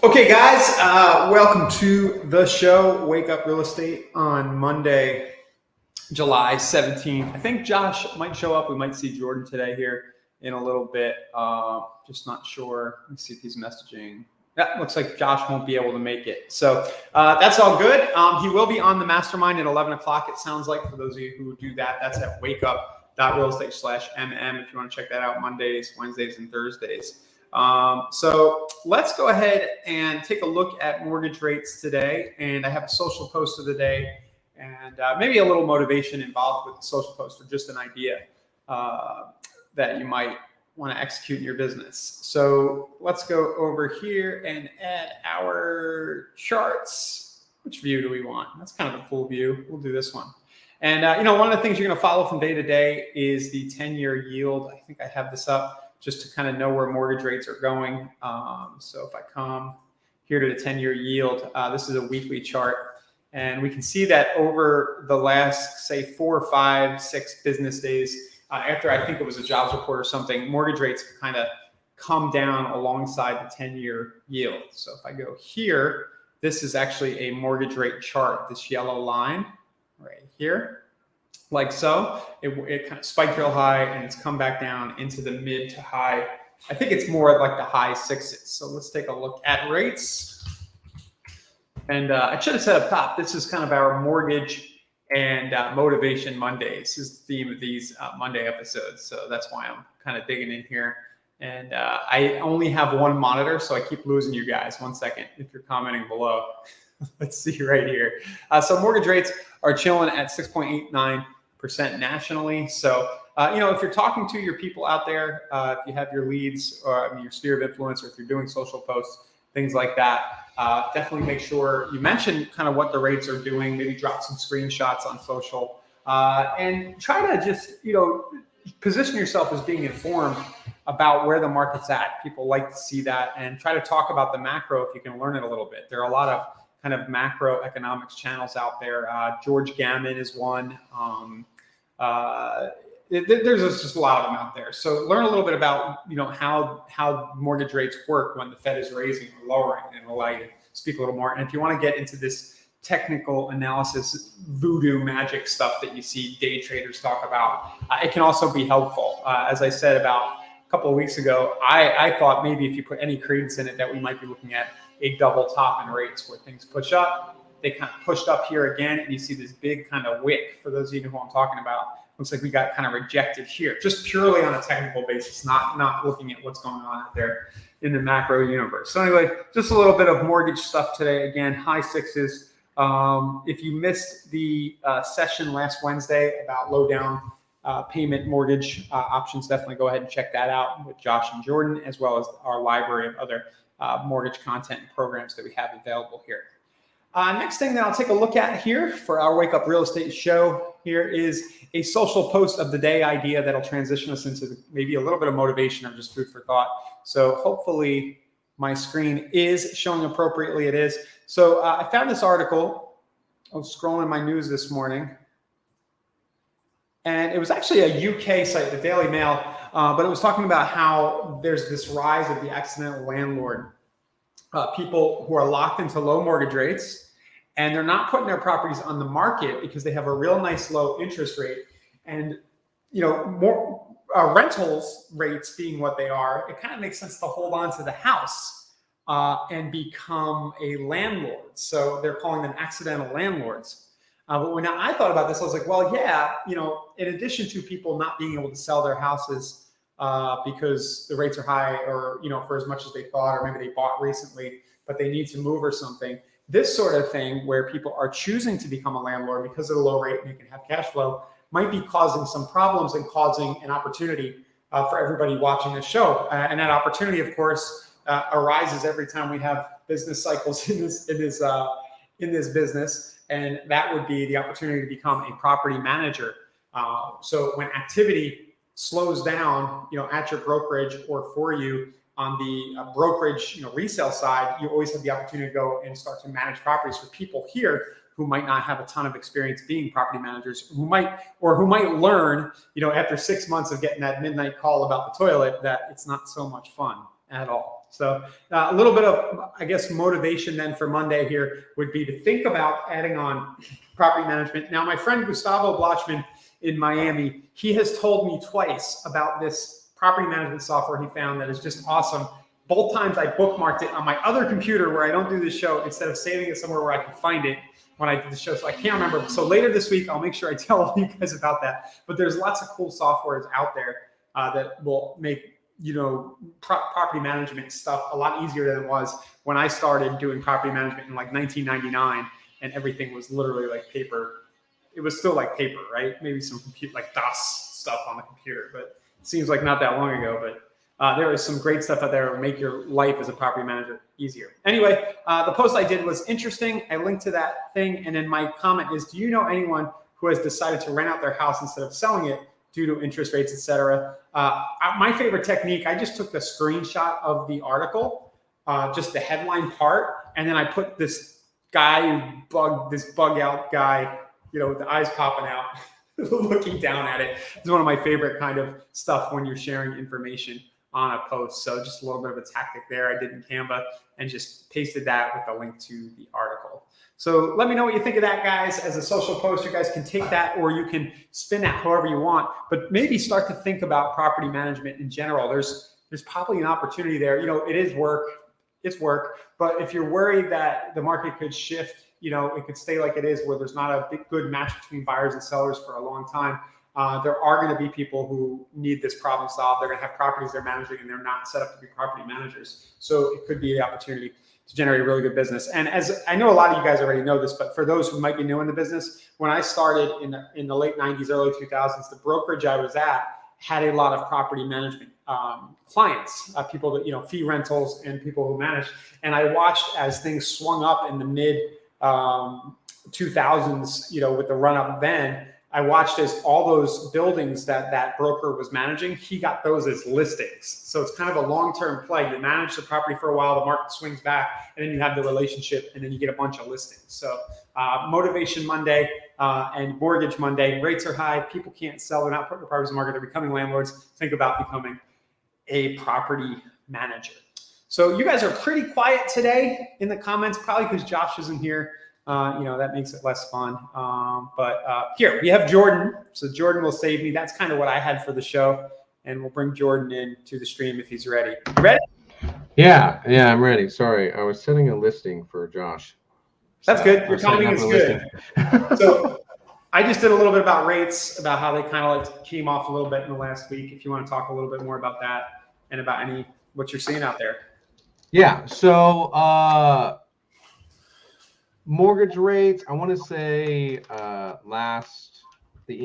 Okay, guys, welcome to the show, Wake Up Real Estate, on Monday, July 17th. I think Josh might show up. We might see Jordan today here in a little bit. Just not sure. Let me see if he's messaging. That looks like Josh won't be able to make it. So that's all good. He will be on the mastermind at 11 o'clock, it sounds like, for those of you who do that. That's at wakeup.realestate/MM if you want to check that out, Mondays, Wednesdays, and Thursdays. So let's go ahead and take a look at mortgage rates today. And I have a social post of the day and maybe a little motivation involved with the social post, or just an idea that you might want to execute in your business. So let's go over here and add our charts. Which view do we want? That's kind of a cool view. We'll do this one. And, one of the things you're going to follow from day to day is the 10-year yield. I think I have this up just to kind of know where mortgage rates are going. So if I come here to the 10-year yield, this is a weekly chart. And we can see that over the last, say, 4, 5, 6 business days, after I think it was a jobs report or something, mortgage rates kind of come down alongside the 10-year yield. So if I go here, this is actually a mortgage rate chart, this yellow line right here. Like so, it kind of spiked real high and it's come back down into the mid to high. I think it's more like the high 6s. So let's take a look at rates. And I should have said up top, this is kind of our mortgage and motivation Mondays. This is the theme of these Monday episodes. So that's why I'm kind of digging in here. And I only have one monitor, so I keep losing you guys. 1 second if you're commenting below. Let's see right here. So mortgage rates are chilling at 6.89% nationally. So, if you're talking to your people out there, if you have your leads or your sphere of influence, or if you're doing social posts, things like that, definitely make sure you mention kind of what the rates are doing, maybe drop some screenshots on social, and try to just, position yourself as being informed about where the market's at. People like to see that, and try to talk about the macro if you can learn it a little bit. There are a lot of kind of macroeconomics channels out there. George Gammon is one. There's just a lot of them out there. So learn a little bit about, how mortgage rates work when the Fed is raising or lowering, and allow you to speak a little more. And if you want to get into this technical analysis, voodoo magic stuff that you see day traders talk about, it can also be helpful. As I said about a couple of weeks ago, I thought maybe if you put any credence in it that we might be looking at a double top in rates, where things push up. They kind of pushed up here again, and you see this big kind of wick. For those of you who I'm talking about, looks like we got kind of rejected here, just purely on a technical basis, not looking at what's going on out there in the macro universe. So anyway, just a little bit of mortgage stuff today. Again, high 6s. If you missed the session last Wednesday about low down payment mortgage options, definitely go ahead and check that out with Josh and Jordan, as well as our library of other mortgage content and programs that we have available here. Next thing that I'll take a look at here for our Wake Up Real Estate show here is a social post of the day idea that'll transition us into maybe a little bit of motivation or just food for thought. So hopefully my screen is showing appropriately. It is. So I found this article. I was scrolling my news this morning, and it was actually a UK site, the Daily Mail, but it was talking about how there's this rise of the accidental landlord. People who are locked into low mortgage rates, and they're not putting their properties on the market because they have a real nice low interest rate. And, more rentals rates being what they are, it kind of makes sense to hold on to the house and become a landlord. So they're calling them accidental landlords. But when I thought about this, I was like, well, yeah, in addition to people not being able to sell their houses because the rates are high, or, for as much as they thought, or maybe they bought recently, but they need to move or something. This sort of thing, where people are choosing to become a landlord because of the low rate and you can have cash flow, might be causing some problems and causing an opportunity for everybody watching this show. And that opportunity, of course, arises every time we have business cycles in this business. And that would be the opportunity to become a property manager. So when activity slows down, at your brokerage or for you on the brokerage, resale side, you always have the opportunity to go and start to manage properties for people here who might not have a ton of experience being property managers, who might learn, after 6 months of getting that midnight call about the toilet, that it's not so much fun at all. So a little bit of, I guess, motivation then for Monday here would be to think about adding on property management. Now, my friend Gustavo Blachman in Miami, he has told me twice about this property management software he found that is just awesome. Both times I bookmarked it on my other computer where I don't do this show instead of saving it somewhere where I can find it when I do the show. So I can't remember. So later this week, I'll make sure I tell all you guys about that. But there's lots of cool softwares out there that will make, you know, property management stuff a lot easier than it was when I started doing property management in like 1999, and everything was literally like paper. It was still like paper, right? Maybe some compute like DOS stuff on the computer, but it seems like not that long ago. But there is some great stuff out there that will make your life as a property manager easier. Anyway, the post I did was interesting. I linked to that thing, and then my comment is: do you know anyone who has decided to rent out their house instead of selling it due to interest rates, etc.? My favorite technique, I just took a screenshot of the article, just the headline part, and then I put this guy, this bug out guy, you know, with the eyes popping out, looking down at it. It's one of my favorite kind of stuff when you're sharing information on a post. So just a little bit of a tactic there I did in Canva, and just pasted that with a link to the article. So let me know what you think of that, guys. As a social post, you guys can take that, or you can spin that however you want, but maybe start to think about property management in general. There's probably an opportunity there. You know, it is work, it's work, but if you're worried that the market could shift, you know, it could stay like it is, where there's not a good match between buyers and sellers for a long time, there are going to be people who need this problem solved. They're going to have properties they're managing, and they're not set up to be property managers. So it could be the opportunity to generate a really good business. And as I know, a lot of you guys already know this, but for those who might be new in the business, when I started in the late 90s, early 2000s, the brokerage I was at had a lot of property management clients, people that, you know, fee rentals and people who manage. And I watched as things swung up in the mid 2000s, you know, with the run up then. I watched as all those buildings that broker was managing, he got those as listings. So it's kind of a long-term play. You manage the property for a while, the market swings back, and then you have the relationship, and then you get a bunch of listings. So Motivation Monday and Mortgage Monday, rates are high, people can't sell, they're not putting their properties in the market, they're becoming landlords. Think about becoming a property manager. So you guys are pretty quiet today in the comments, probably because Josh isn't here. You know, that makes it less fun. But here we have Jordan. So Jordan will save me. That's kind of what I had for the show. And we'll bring Jordan in to the stream if he's ready. Ready? Yeah, I'm ready. Sorry, I was setting a listing for Josh. That's good. Your timing is good. So I just did a little bit about rates, about how they kind of like came off a little bit in the last week. If you want to talk a little bit more about that and about what you're seeing out there. Yeah. So mortgage rates, I want to say the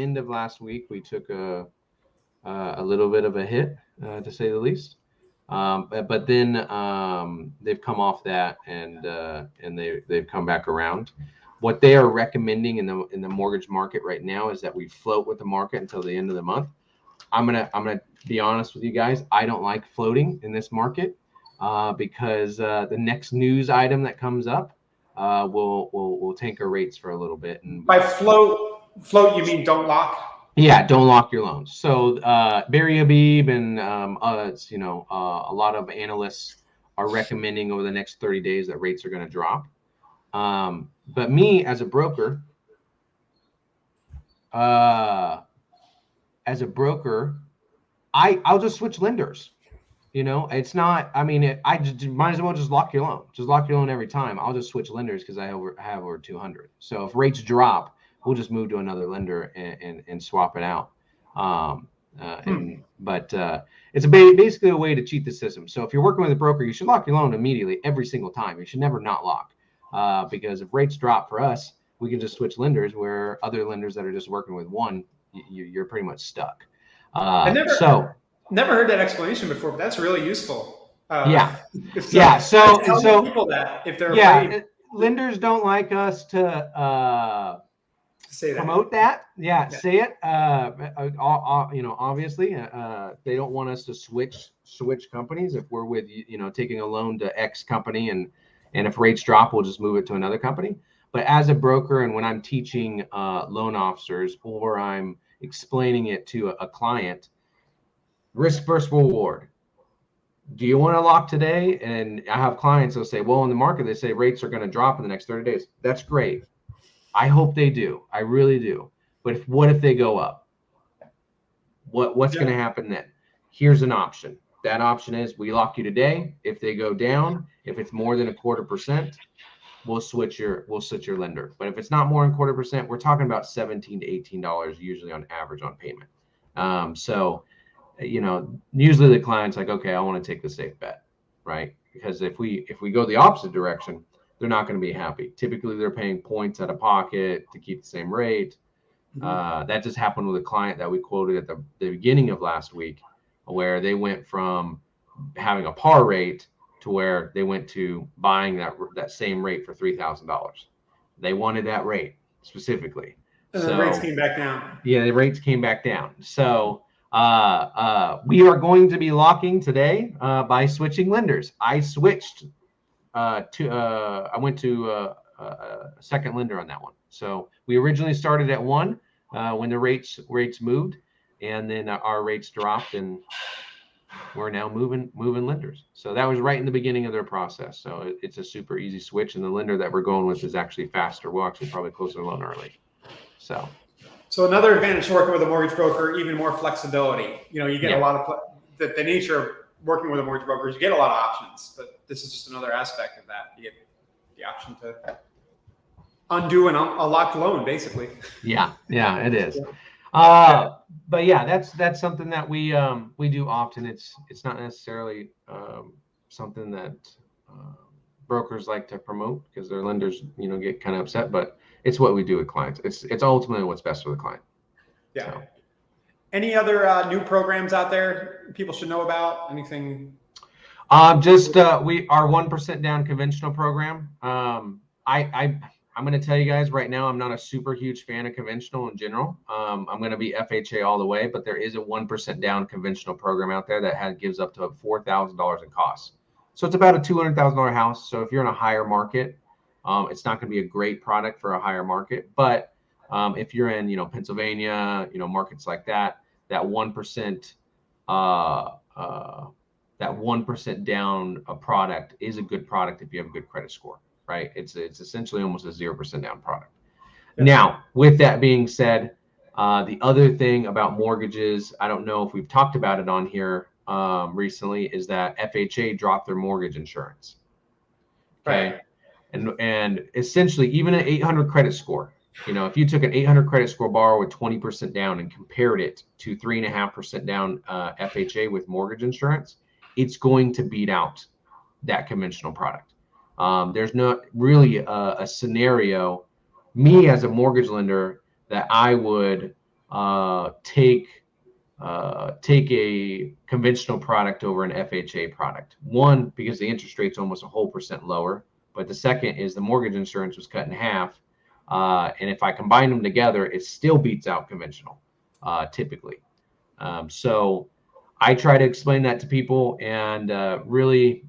end of last week, we took a little bit of a hit, to say the least. But then they've come off that, and they've come back around. What they are recommending in the mortgage market right now is that we float with the market until the end of the month. I'm gonna be honest with you guys. I don't like floating in this market because the next news item that comes up will tank our rates for a little bit. And by float you mean don't lock? Yeah, don't lock your loans. So Barry Habib and a lot of analysts are recommending over the next 30 days that rates are going to drop. But me as a broker, I'll just switch lenders. You know, it's not, I mean, I just might as well just lock your loan. Just lock your loan every time. I'll just switch lenders because I have over 200. So if rates drop, we'll just move to another lender and swap it out. But it's basically a way to cheat the system. So if you're working with a broker, you should lock your loan immediately every single time. You should never not lock because if rates drop for us, we can just switch lenders, where other lenders that are just working with one, you're pretty much stuck. Never heard that explanation before, but that's really useful. So people that if they're afraid. Lenders don't like us to say that. Promote that. Say it. Obviously, they don't want us to switch companies. If we're with taking a loan to X company, and if rates drop, we'll just move it to another company. But as a broker, and when I'm teaching loan officers, or I'm explaining it to a client, risk versus reward. do you want to lock today? And I have clients that'll say, well, in the market, they say rates are going to drop in the next 30 days. That's great. I hope they do. I really do. But what if they go up? What's going to happen then? Here's an option. That option is we lock you today. If they go down, if it's more than 0.25%, we'll switch your lender. But if it's not more than 0.25%, we're talking about $17 to $18 usually on average on payment. So, usually the client's like, okay, I want to take the safe bet, right? Because if we go the opposite direction, they're not going to be happy. Typically, they're paying points out of pocket to keep the same rate. That just happened with a client that we quoted at the beginning of last week, where they went from having a par rate to where they went to buying that same rate for $3,000. They wanted that rate specifically. And the rates came back down. Yeah, the rates came back down. So we are going to be locking today by switching lenders. I switched I went to a second lender on that one. So we originally started at one when the rates moved, and then our rates dropped, and we're now moving lenders. So that was right in the beginning of their process. So it's a super easy switch, and the lender that we're going with is actually faster. We'll actually probably close their loan early. So another advantage to working with a mortgage broker, even more flexibility. You get a lot of the nature of working with a mortgage broker is you get a lot of options, but this is just another aspect of that. You get the option to undo a locked loan, basically. Yeah, it is. But yeah, that's something that we do often. It's not necessarily something that brokers like to promote because their lenders, get kind of upset, but it's what we do with clients. It's ultimately what's best for the client. Yeah. So. Any other new programs out there people should know about? Anything? Just our 1% down conventional program. I'm going to tell you guys right now, I'm not a super huge fan of conventional in general. I'm going to be FHA all the way, but there is a 1% down conventional program out there that gives up to $4,000 in costs. So it's about a $200,000 house. So if you're in a higher market, it's not going to be a great product for a higher market. But if you're in, Pennsylvania, markets like that 1%, that 1% down a product is a good product if you have a good credit score. Right, it's essentially almost a 0% down product. Yeah. Now, with that being said, the other thing about mortgages, I don't know if we've talked about it on here recently, is that FHA dropped their mortgage insurance. Okay, right. And essentially, even an 800 credit score, if you took an 800 credit score borrower with 20% down and compared it to 3.5% down FHA with mortgage insurance, it's going to beat out that conventional product. There's not really a scenario, me as a mortgage lender, that I would take a conventional product over an FHA product. One, because the interest rate's almost a whole % lower, but the second is the mortgage insurance was cut in half, and if I combine them together, it still beats out conventional, typically. So I try to explain that to people and really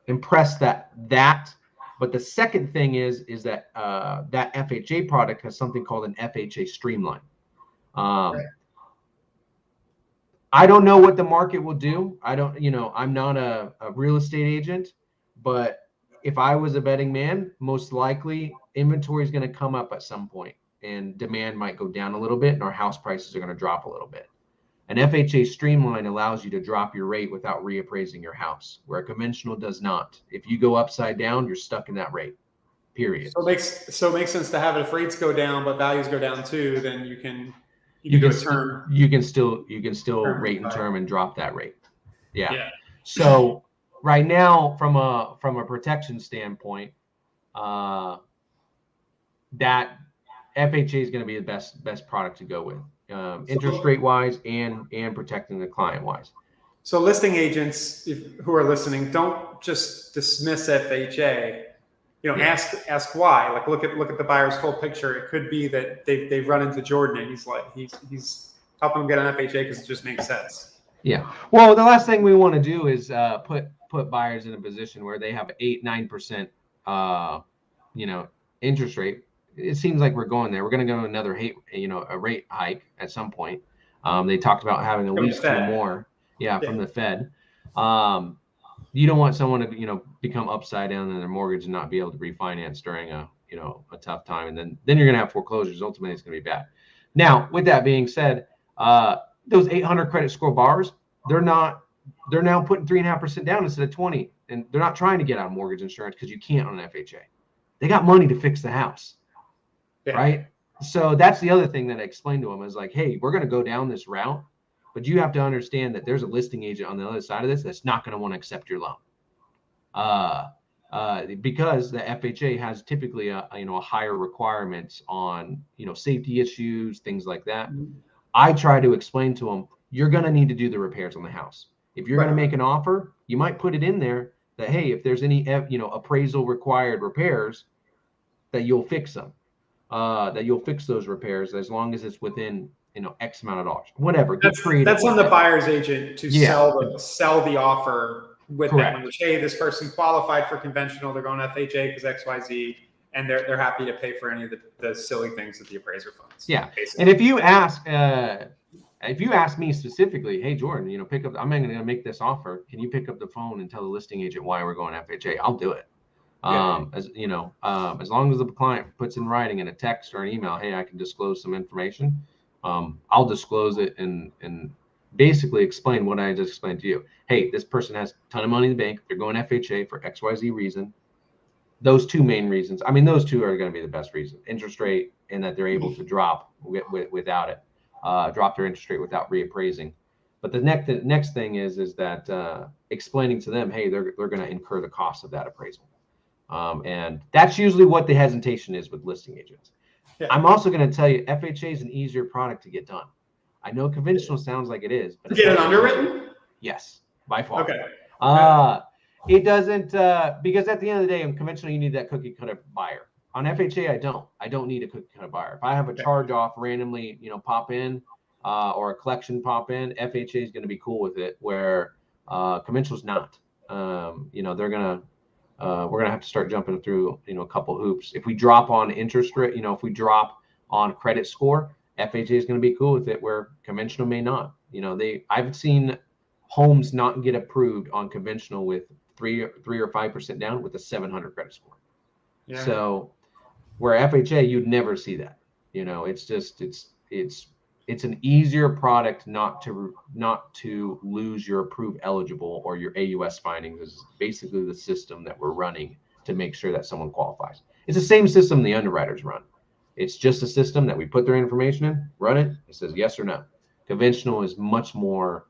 impress that. But the second thing is that that FHA product has something called an FHA streamline. Right. I don't know what the market will do. I'm not a real estate agent, but if I was a betting man, most likely inventory is going to come up at some point and demand might go down a little bit and our house prices are going to drop a little bit. An FHA streamline allows you to drop your rate without reappraising your house, where a conventional does not. If you go upside down, you're stuck in that rate, period. So it makes sense to have it if rates go down, but values go down too, then you can do a term. You can still rate and term and drop that rate. Yeah. So right now, from a protection standpoint, that FHA is going to be the best product to go with. Interest rate wise and protecting the client wise. So listing agents who are listening, don't just dismiss FHA. Ask why. Like look at the buyer's full picture. It could be that they've run into Jordan and he's helping them get an FHA because it just makes sense. Yeah. Well, the last thing we want to do is put buyers in a position where they have 8-9% interest rate. It seems like we're going there. We're going to go another a rate hike at some point. They talked about having at From the least two Fed. more. Yeah, from the Fed. You don't want someone to, you know, become upside down in their mortgage and not be able to refinance during a, you know, a tough time. And then you're going to have foreclosures. Ultimately, it's going to be bad. Now, with that being said, those 800 credit score bars, they're now putting 3.5% down instead of 20. And they're not trying to get out of mortgage insurance because you can't on an FHA. They got money to fix the house, right? So that's the other thing that I explained to them is like, hey, we're going to go down this route, but you have to understand that there's a listing agent on the other side of this that's not going to want to accept your loan, because the FHA has typically a higher requirements on, you know, safety issues, things like that. I try to explain to them, you're going to need to do the repairs on the house. If you're going to make an offer, you might put it in there that, hey, if there's any, you know, appraisal required repairs, that you'll fix them, that you'll fix those repairs as long as it's within, you know, X amount of dollars, whatever. That's on the buyer's agent to sell the offer with that language. Hey, this person qualified for conventional, they're going FHA because XYZ, and they're happy to pay for any of the silly things that the appraiser funds. Yeah, basically. And if you ask me specifically, hey Jordan, you know, I'm going to make this offer. Can you pick up the phone and tell the listing agent why we're going FHA? I'll do it. As you know, as long as the client puts in writing in a text or an email, hey, I can disclose some information. I'll disclose it and basically explain what I just explained to you. Hey, this person has a ton of money in the bank. They're going FHA for XYZ reason. Those two main reasons. I mean, those two are going to be the best reasons: interest rate, and that they're able to drop without it. Drop their interest rate without reappraising. But the next thing is that explaining to them, hey, they're going to incur the cost of that appraisal. And that's usually what the hesitation is with listing agents. I'm also going to tell you, FHA is an easier product to get done. I know conventional sounds like it is, but get it underwritten? Yes, by far. Okay. It doesn't, because at the end of the day, in conventional, you need that cookie cutter buyer. On FHA, I don't need a cookie cutter buyer. If I have a charge off randomly, you know, pop in, or a collection pop in, FHA is going to be cool with it, where conventional's not. You know, we're gonna have to start jumping through, you know, a couple hoops. If we drop on interest rate, you know, if we drop on credit score, FHA is going to be cool with it, where conventional may not. You know, I've seen homes not get approved on conventional with 3 or 5% down with a 700 credit score. Yeah. So where FHA, you'd never see that. You know, it's just it's an easier product not to lose your approved eligible or your AUS findings. Is basically the system that we're running to make sure that someone qualifies. It's the same system the underwriters run. It's just a system that we put their information in, run it, it says yes or no. Conventional is much more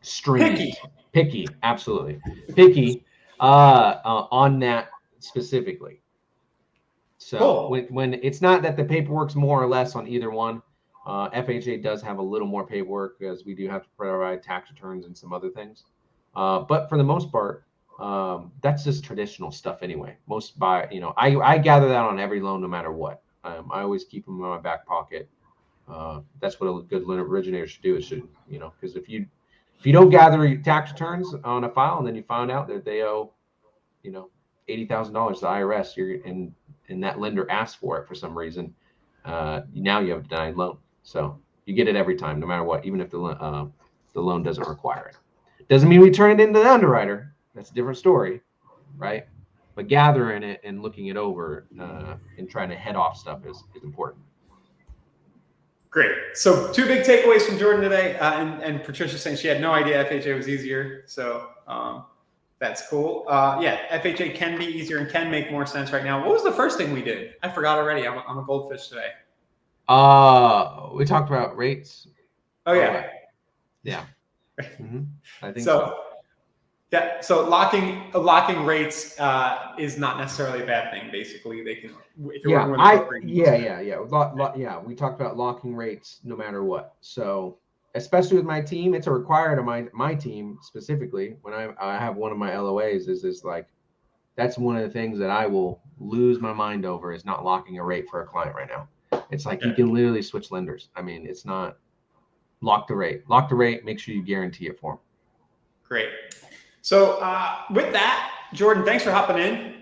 stringent, picky, absolutely picky on that specifically. So when it's not that the paperwork's more or less on either one, FHA does have a little more paperwork because we do have to provide tax returns and some other things. But for the most part, that's just traditional stuff anyway. I gather that on every loan, no matter what. I always keep them in my back pocket. That's what a good originator should do. Because if you don't gather your tax returns on a file and then you find out that they owe, $80,000 to the IRS, and that lender asked for it for some reason, now you have a denied loan. So you get it every time, no matter what, even if the loan doesn't require it. Doesn't mean we turn it into the underwriter. That's a different story, right? But gathering it and looking it over and trying to head off stuff is important. Great. So 2 big takeaways from Jordan today, and Patricia saying she had no idea FHA was easier. So that's cool. FHA can be easier and can make more sense right now. What was the first thing we did? I forgot already. I'm a goldfish today. We talked about rates. Oh yeah. Yeah. Mm-hmm. I think so. Yeah. So locking rates is not necessarily a bad thing. Basically, they can. If you're We talked about locking rates no matter what. So especially with my team, it's a requirement of my team specifically. When I have one of my LOAs, is like, that's one of the things that I will lose my mind over, is not locking a rate for a client right now. It's like you can literally switch lenders. I mean, it's not lock the rate. Lock the rate. Make sure you guarantee it for them. Great. So with that, Jordan, thanks for hopping in.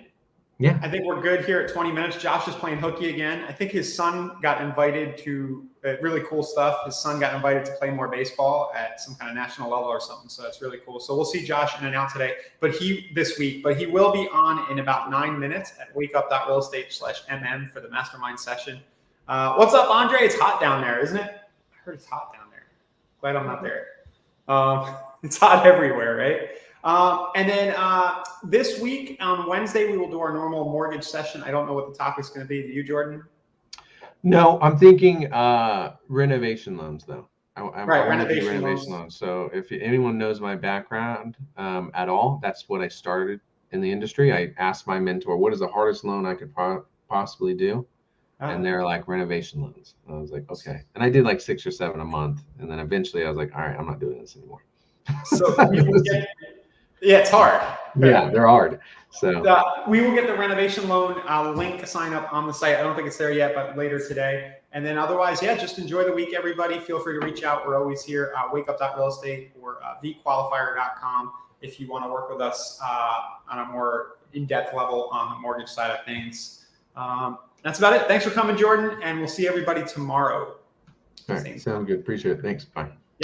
Yeah. I think we're good here at 20 minutes. Josh is playing hooky again. I think his son got invited to really cool stuff. His son got invited to play more baseball at some kind of national level or something. So that's really cool. So we'll see Josh in and out today, this week, but he will be on in about 9 minutes at wakeup.realestate/MM for the mastermind session. What's up, Andre? It's hot down there, isn't it? I heard it's hot down there. Glad I'm not there. It's hot everywhere, right? And then this week on Wednesday, we will do our normal mortgage session. I don't know what the topic's going to be. Do you, Jordan? No, I'm thinking renovation loans, though. I renovation loans. So if anyone knows my background at all, that's what I started in the industry. I asked my mentor, what is the hardest loan I could possibly do? And they're like, renovation loans. And I was like, okay. And I did like 6 or 7 a month. And then eventually I was like, all right, I'm not doing this anymore. So yeah, it's hard. Yeah, they're hard. So we will get the renovation loan link sign up on the site. I don't think it's there yet, but later today. And then otherwise, yeah, just enjoy the week, everybody. Feel free to reach out. We're always here. Wakeup.realestate or vqualifier.com if you want to work with us on a more in-depth level on the mortgage side of things. That's about it. Thanks for coming, Jordan, and we'll see everybody tomorrow. All right, sounds good. Appreciate it. Thanks. Bye.